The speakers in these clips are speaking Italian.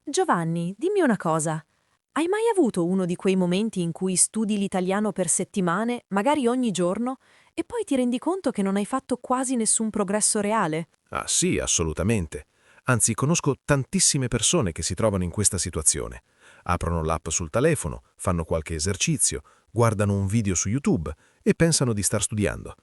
Giovanni, dimmi una cosa. Hai mai avuto uno di quei momenti in cui studi l'italiano per settimane, magari ogni giorno, e poi ti rendi conto che non hai fatto quasi nessun progresso reale? Ah sì, assolutamente. Anzi, conosco tantissime persone che si trovano in questa situazione. Aprono l'app sul telefono, fanno qualche esercizio, guardano un video su YouTube e pensano di star studiando.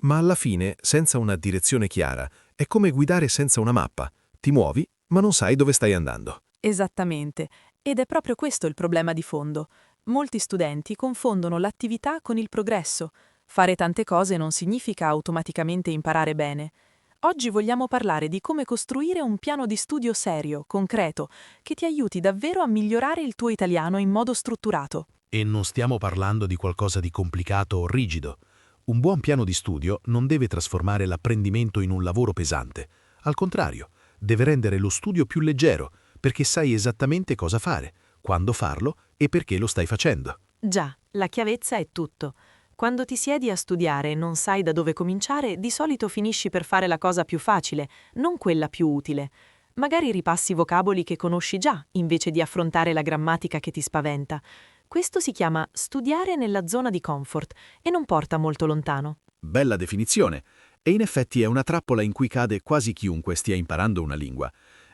Ma alla fine, senza una direzione chiara, è come guidare senza una mappa. Ti muovi, ma non sai dove stai andando. Esattamente. Ed è proprio questo il problema di fondo. Molti studenti confondono l'attività con il progresso. Fare tante cose non significa automaticamente imparare bene. Oggi vogliamo parlare di come costruire un piano di studio serio, concreto, che ti aiuti davvero a migliorare il tuo italiano in modo strutturato. E non stiamo parlando di qualcosa di complicato o rigido. Un buon piano di studio non deve trasformare l'apprendimento in un lavoro pesante. Al contrario, deve rendere lo studio più leggero, perché sai esattamente cosa fare, quando farlo e perché lo stai facendo. Già, la chiarezza è tutto. Quando ti siedi a studiare e non sai da dove cominciare, di solito finisci per fare la cosa più facile, non quella più utile. Magari ripassi vocaboli che conosci già, invece di affrontare la grammatica che ti spaventa. Questo si chiama studiare nella zona di comfort e non porta molto lontano. Bella definizione. E in effetti è una trappola in cui cade quasi chiunque stia imparando una lingua.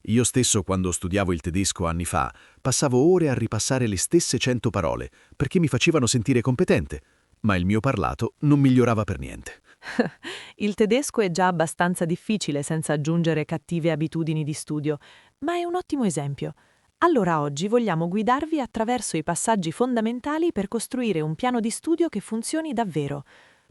Io stesso, quando studiavo il tedesco anni fa, passavo ore a ripassare le stesse 100 parole, perché mi facevano sentire competente, ma il mio parlato non migliorava per niente. Il tedesco è già abbastanza difficile senza aggiungere cattive abitudini di studio, ma è un ottimo esempio. Allora oggi vogliamo guidarvi attraverso i passaggi fondamentali per costruire un piano di studio che funzioni davvero.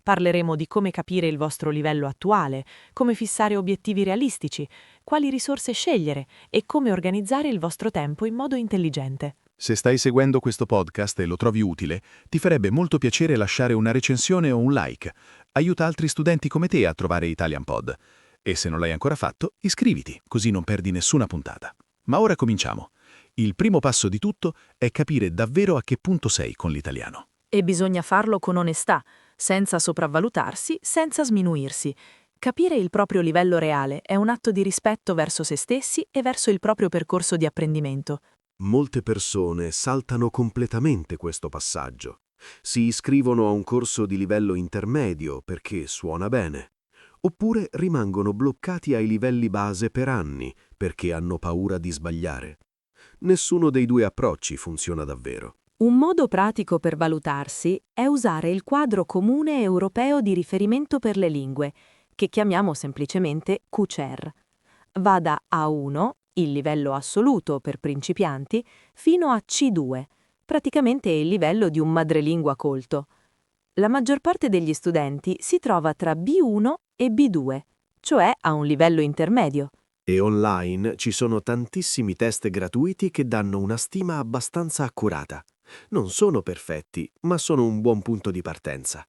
Parleremo di come capire il vostro livello attuale, come fissare obiettivi realistici, quali risorse scegliere e come organizzare il vostro tempo in modo intelligente. Se stai seguendo questo podcast e lo trovi utile, ti farebbe molto piacere lasciare una recensione o un like. Aiuta altri studenti come te a trovare Italian Pod. E se non l'hai ancora fatto, iscriviti, così non perdi nessuna puntata. Ma ora cominciamo. Il primo passo di tutto è capire davvero a che punto sei con l'italiano. E bisogna farlo con onestà, senza sopravvalutarsi, senza sminuirsi. Capire il proprio livello reale è un atto di rispetto verso se stessi e verso il proprio percorso di apprendimento. Molte persone saltano completamente questo passaggio. Si iscrivono a un corso di livello intermedio perché suona bene, oppure rimangono bloccati ai livelli base per anni perché hanno paura di sbagliare. Nessuno dei due approcci funziona davvero. Un modo pratico per valutarsi è usare il quadro comune europeo di riferimento per le lingue, che chiamiamo semplicemente QCER. Va da A1, il livello assoluto per principianti, fino a C2, praticamente il livello di un madrelingua colto. La maggior parte degli studenti si trova tra B1 e B2, cioè a un livello intermedio. E online ci sono tantissimi test gratuiti che danno una stima abbastanza accurata. Non sono perfetti, ma sono un buon punto di partenza.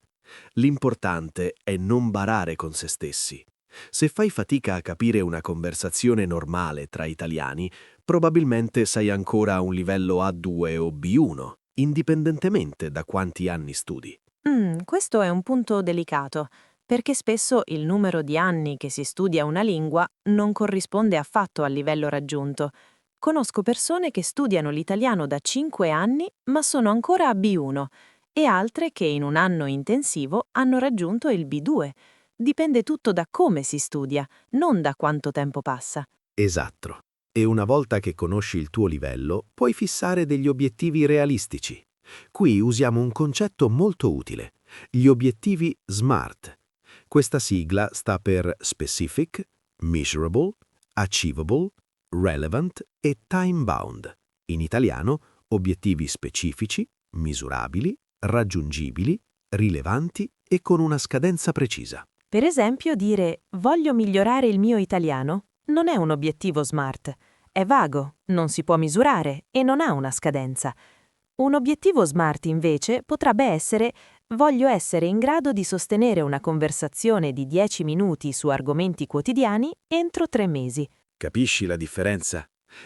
L'importante è non barare con se stessi. Se fai fatica a capire una conversazione normale tra italiani, probabilmente sei ancora a un livello A2 o B1, indipendentemente da quanti anni studi. Questo è un punto delicato, perché spesso il numero di anni che si studia una lingua non corrisponde affatto al livello raggiunto. Conosco persone che studiano l'italiano da 5 anni, ma sono ancora a B1, e altre che in un anno intensivo hanno raggiunto il B2. Dipende tutto da come si studia, non da quanto tempo passa. Esatto. E una volta che conosci il tuo livello, puoi fissare degli obiettivi realistici. Qui usiamo un concetto molto utile, gli obiettivi SMART. Questa sigla sta per Specific, Measurable, Achievable, Relevant e Time-bound. In italiano, obiettivi specifici, misurabili, raggiungibili, rilevanti e con una scadenza precisa. Per esempio, dire «voglio migliorare il mio italiano» non è un obiettivo SMART, è vago, non si può misurare e non ha una scadenza. Un obiettivo SMART invece potrebbe essere «voglio essere in grado di sostenere una conversazione di 10 minuti su argomenti quotidiani entro 3 mesi». Capisci la differenza?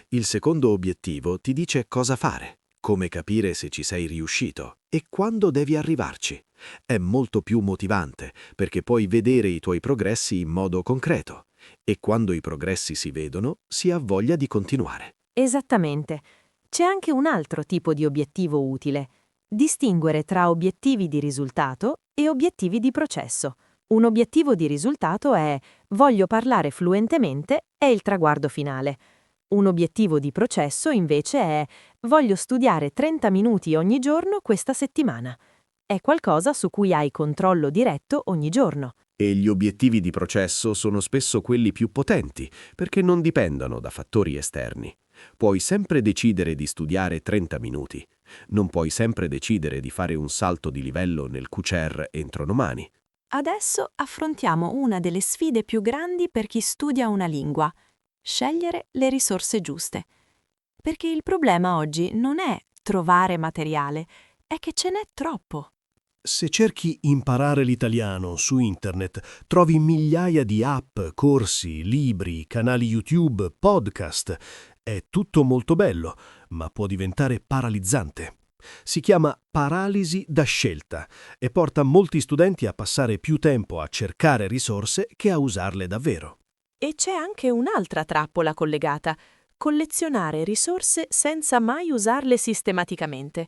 Il secondo obiettivo ti dice cosa fare, come capire se ci sei riuscito e quando devi arrivarci. È molto più motivante perché puoi vedere i tuoi progressi in modo concreto e quando i progressi si vedono si ha voglia di continuare. Esattamente. C'è anche un altro tipo di obiettivo utile: distinguere tra obiettivi di risultato e obiettivi di processo. Un obiettivo di risultato è voglio parlare fluentemente, è il traguardo finale. Un obiettivo di processo invece è voglio studiare 30 minuti ogni giorno questa settimana. È qualcosa su cui hai controllo diretto ogni giorno. E gli obiettivi di processo sono spesso quelli più potenti, perché non dipendono da fattori esterni. Puoi sempre decidere di studiare 30 minuti. Non puoi sempre decidere di fare un salto di livello nel QCER entro domani. Adesso affrontiamo una delle sfide più grandi per chi studia una lingua: scegliere le risorse giuste. Perché il problema oggi non è trovare materiale, è che ce n'è troppo. Se cerchi imparare l'italiano su internet, trovi migliaia di app, corsi, libri, canali YouTube, podcast. È tutto molto bello, ma può diventare paralizzante. Si chiama paralisi da scelta e porta molti studenti a passare più tempo a cercare risorse che a usarle davvero. E c'è anche un'altra trappola collegata: collezionare risorse senza mai usarle sistematicamente.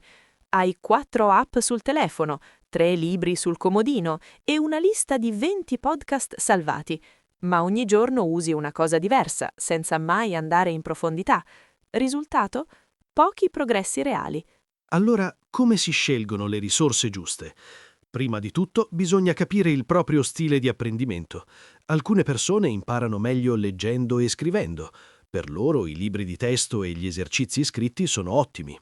Hai 4 app sul telefono, 3 libri sul comodino e una lista di 20 podcast salvati, ma ogni giorno usi una cosa diversa, senza mai andare in profondità. Risultato? Pochi progressi reali. Allora, come si scelgono le risorse giuste? Prima di tutto, bisogna capire il proprio stile di apprendimento. Alcune persone imparano meglio leggendo e scrivendo. Per loro i libri di testo e gli esercizi scritti sono ottimi.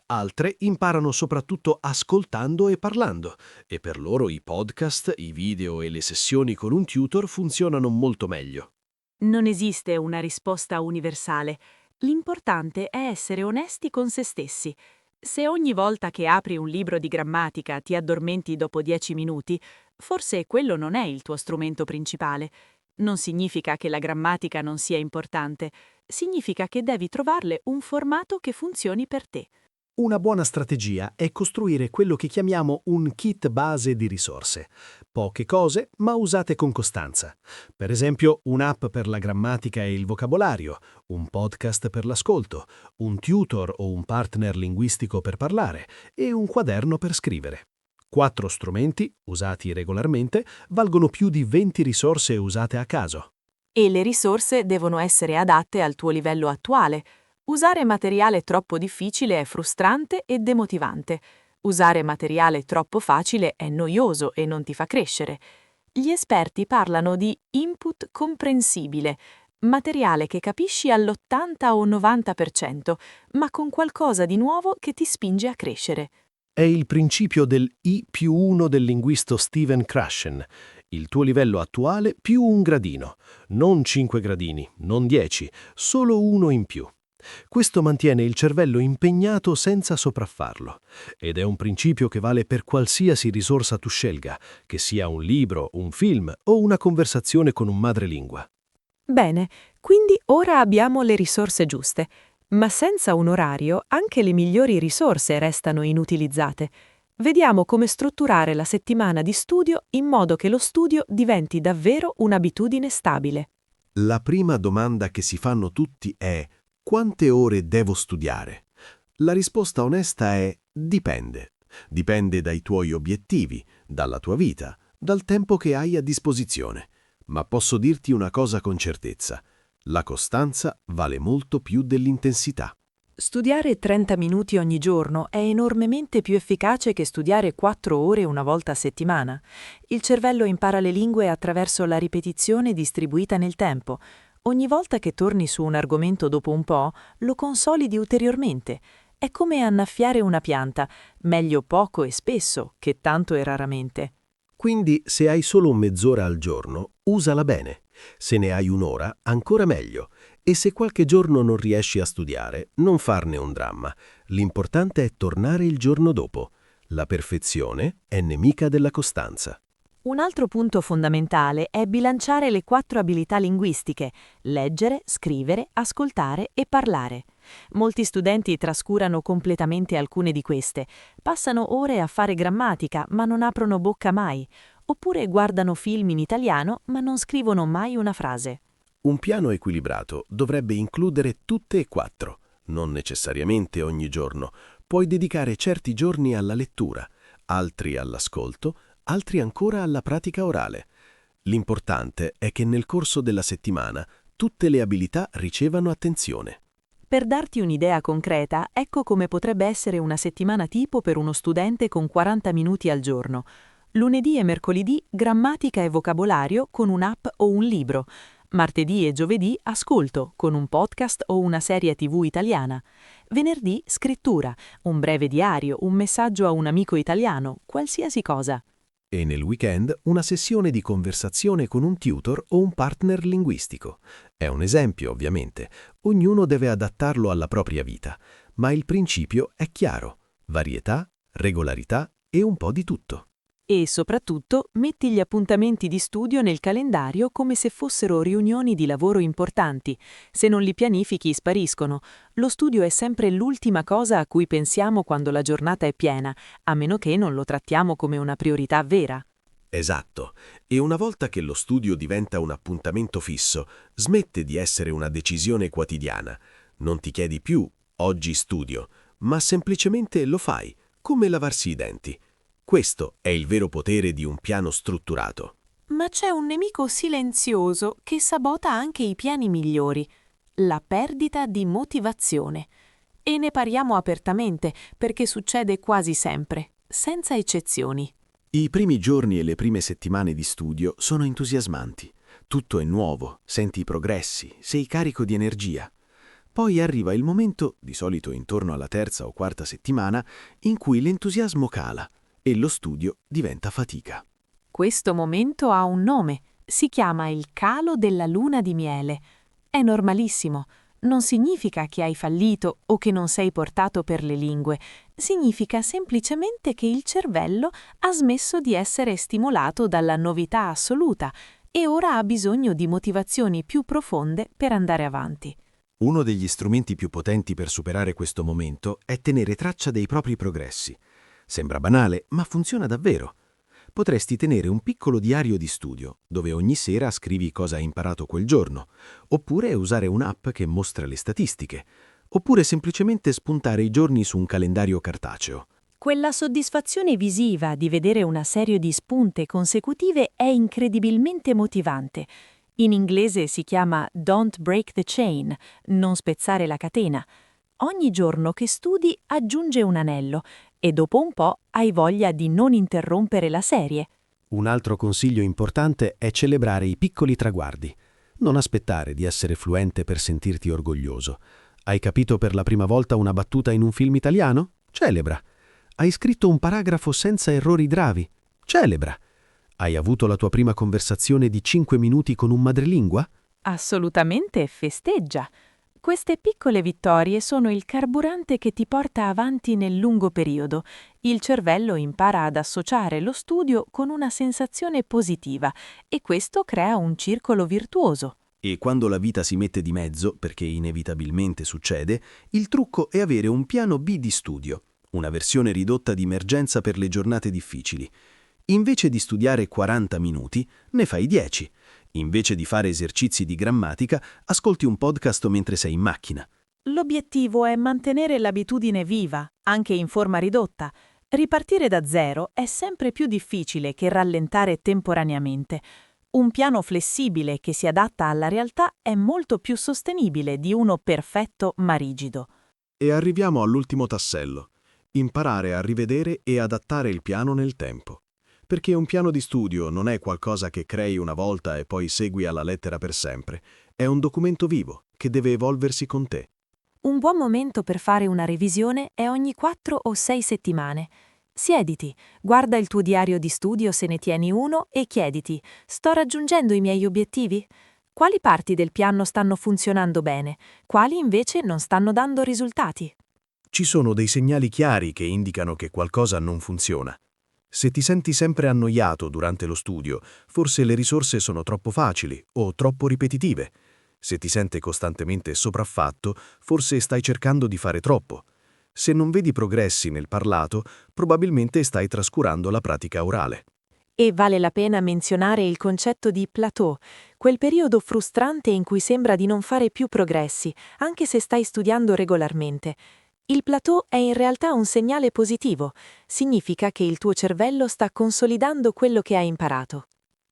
Altre imparano soprattutto ascoltando e parlando, e per loro i podcast, i video e le sessioni con un tutor funzionano molto meglio. Non esiste una risposta universale. L'importante è essere onesti con se stessi. Se ogni volta che apri un libro di grammatica ti addormenti dopo 10 minuti, forse quello non è il tuo strumento principale. Non significa che la grammatica non sia importante, significa che devi trovarle un formato che funzioni per te. Una buona strategia è costruire quello che chiamiamo un kit base di risorse. Poche cose, ma usate con costanza. Per esempio, un'app per la grammatica e il vocabolario, un podcast per l'ascolto, un tutor o un partner linguistico per parlare e un quaderno per scrivere. 4 strumenti, usati regolarmente, valgono più di 20 risorse usate a caso. E le risorse devono essere adatte al tuo livello attuale. Usare materiale troppo difficile è frustrante e demotivante. Usare materiale troppo facile è noioso e non ti fa crescere. Gli esperti parlano di input comprensibile, materiale che capisci all'80 o 90%, ma con qualcosa di nuovo che ti spinge a crescere. È il principio del I+1 del linguisto Steven Krashen. Il tuo livello attuale più un gradino. Non 5 gradini, non 10, solo uno in più. Questo mantiene il cervello impegnato senza sopraffarlo. Ed è un principio che vale per qualsiasi risorsa tu scelga, che sia un libro, un film o una conversazione con un madrelingua. Bene, quindi ora abbiamo le risorse giuste. Ma senza un orario anche le migliori risorse restano inutilizzate. Vediamo come strutturare la settimana di studio in modo che lo studio diventi davvero un'abitudine stabile. La prima domanda che si fanno tutti è: quante ore devo studiare? La risposta onesta è: dipende. Dipende dai tuoi obiettivi, dalla tua vita, dal tempo che hai a disposizione. Ma posso dirti una cosa con certezza: la costanza vale molto più dell'intensità. Studiare 30 minuti ogni giorno è enormemente più efficace che studiare 4 ore una volta a settimana. Il cervello impara le lingue attraverso la ripetizione distribuita nel tempo. Ogni volta che torni su un argomento dopo un po', lo consolidi ulteriormente. È come annaffiare una pianta, meglio poco e spesso che tanto e raramente. Quindi, se hai solo mezz'ora al giorno, usala bene. Se ne hai un'ora, ancora meglio. E se qualche giorno non riesci a studiare, non farne un dramma. L'importante è tornare il giorno dopo. La perfezione è nemica della costanza. Un altro punto fondamentale è bilanciare le 4 abilità linguistiche: leggere, scrivere, ascoltare e parlare. Molti studenti trascurano completamente alcune di queste, passano ore a fare grammatica ma non aprono bocca mai, oppure guardano film in italiano ma non scrivono mai una frase. Un piano equilibrato dovrebbe includere tutte e 4. non necessariamente ogni giorno. Puoi dedicare certi giorni alla lettura, altri all'ascolto, altri ancora alla pratica orale. L'importante è che nel corso della settimana tutte le abilità ricevano attenzione. Per darti un'idea concreta, ecco come potrebbe essere una settimana tipo per uno studente con 40 minuti al giorno. Lunedì e mercoledì grammatica e vocabolario con un'app o un libro. Martedì e giovedì ascolto con un podcast o una serie TV italiana. Venerdì scrittura, un breve diario, un messaggio a un amico italiano, qualsiasi cosa. E nel weekend una sessione di conversazione con un tutor o un partner linguistico. È un esempio, ovviamente. Ognuno deve adattarlo alla propria vita, ma il principio è chiaro: varietà, regolarità e un po' di tutto. E soprattutto metti gli appuntamenti di studio nel calendario come se fossero riunioni di lavoro importanti. Se non li pianifichi spariscono. Lo studio è sempre l'ultima cosa a cui pensiamo quando la giornata è piena, a meno che non lo trattiamo come una priorità vera. Esatto. E una volta che lo studio diventa un appuntamento fisso, smette di essere una decisione quotidiana. Non ti chiedi più «oggi studio», ma semplicemente lo fai, come lavarsi i denti. Questo è il vero potere di un piano strutturato. Ma c'è un nemico silenzioso che sabota anche i piani migliori: la perdita di motivazione. E ne parliamo apertamente perché succede quasi sempre, senza eccezioni. I primi giorni e le prime settimane di studio sono entusiasmanti. Tutto è nuovo, senti i progressi, sei carico di energia. Poi arriva il momento, di solito intorno alla terza o quarta settimana, in cui l'entusiasmo cala e lo studio diventa fatica. Questo momento ha un nome, si chiama il calo della luna di miele. È normalissimo, non significa che hai fallito o che non sei portato per le lingue, significa semplicemente che il cervello ha smesso di essere stimolato dalla novità assoluta e ora ha bisogno di motivazioni più profonde per andare avanti. Uno degli strumenti più potenti per superare questo momento è tenere traccia dei propri progressi. Sembra banale, ma funziona davvero. Potresti tenere un piccolo diario di studio, dove ogni sera scrivi cosa hai imparato quel giorno, oppure usare un'app che mostra le statistiche, oppure semplicemente spuntare i giorni su un calendario cartaceo. Quella soddisfazione visiva di vedere una serie di spunte consecutive è incredibilmente motivante. In inglese si chiama "Don't break the chain", non spezzare la catena. Ogni giorno che studi aggiunge un anello e dopo un po' hai voglia di non interrompere la serie. Un altro consiglio importante è celebrare i piccoli traguardi. Non aspettare di essere fluente per sentirti orgoglioso. Hai capito per la prima volta una battuta in un film italiano? Celebra. Hai scritto un paragrafo senza errori gravi? Celebra. Hai avuto la tua prima conversazione di 5 minuti con un madrelingua? Assolutamente festeggia. Queste piccole vittorie sono il carburante che ti porta avanti nel lungo periodo. Il cervello impara ad associare lo studio con una sensazione positiva e questo crea un circolo virtuoso. E quando la vita si mette di mezzo, perché inevitabilmente succede, il trucco è avere un piano B di studio, una versione ridotta di emergenza per le giornate difficili. Invece di studiare 40 minuti, ne fai 10. Invece di fare esercizi di grammatica, ascolti un podcast mentre sei in macchina. L'obiettivo è mantenere l'abitudine viva, anche in forma ridotta. Ripartire da zero è sempre più difficile che rallentare temporaneamente. Un piano flessibile che si adatta alla realtà è molto più sostenibile di uno perfetto ma rigido. E arriviamo all'ultimo tassello: imparare a rivedere e adattare il piano nel tempo. Perché un piano di studio non è qualcosa che crei una volta e poi segui alla lettera per sempre. È un documento vivo che deve evolversi con te. Un buon momento per fare una revisione è ogni 4 o 6 settimane. Siediti, guarda il tuo diario di studio se ne tieni uno e chiediti: sto raggiungendo i miei obiettivi? Quali parti del piano stanno funzionando bene? Quali invece non stanno dando risultati? Ci sono dei segnali chiari che indicano che qualcosa non funziona. Se ti senti sempre annoiato durante lo studio, forse le risorse sono troppo facili o troppo ripetitive. Se ti senti costantemente sopraffatto, forse stai cercando di fare troppo. Se non vedi progressi nel parlato, probabilmente stai trascurando la pratica orale. E vale la pena menzionare il concetto di plateau, quel periodo frustrante in cui sembra di non fare più progressi, anche se stai studiando regolarmente. Il plateau è in realtà un segnale positivo, significa che il tuo cervello sta consolidando quello che hai imparato.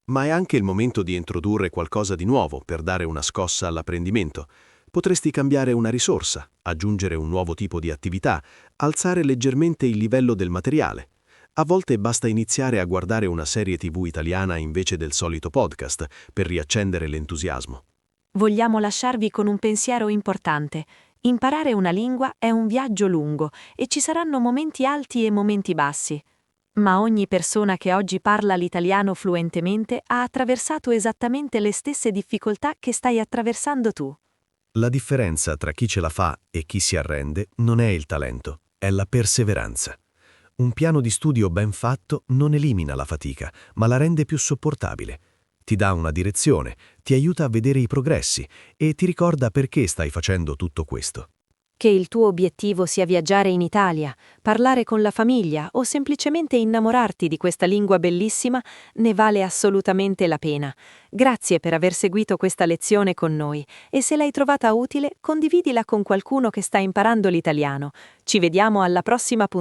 Ma è anche il momento di introdurre qualcosa di nuovo per dare una scossa all'apprendimento. Potresti cambiare una risorsa, aggiungere un nuovo tipo di attività, alzare leggermente il livello del materiale. A volte basta iniziare a guardare una serie TV italiana invece del solito podcast per riaccendere l'entusiasmo. Vogliamo lasciarvi con un pensiero importante. Imparare una lingua è un viaggio lungo e ci saranno momenti alti e momenti bassi. Ma ogni persona che oggi parla l'italiano fluentemente ha attraversato esattamente le stesse difficoltà che stai attraversando tu. La differenza tra chi ce la fa e chi si arrende non è il talento, è la perseveranza. Un piano di studio ben fatto non elimina la fatica, ma la rende più sopportabile. Ti dà una direzione, ti aiuta a vedere i progressi e ti ricorda perché stai facendo tutto questo. Che il tuo obiettivo sia viaggiare in Italia, parlare con la famiglia o semplicemente innamorarti di questa lingua bellissima, ne vale assolutamente la pena. Grazie per aver seguito questa lezione con noi e se l'hai trovata utile, condividila con qualcuno che sta imparando l'italiano. Ci vediamo alla prossima puntata.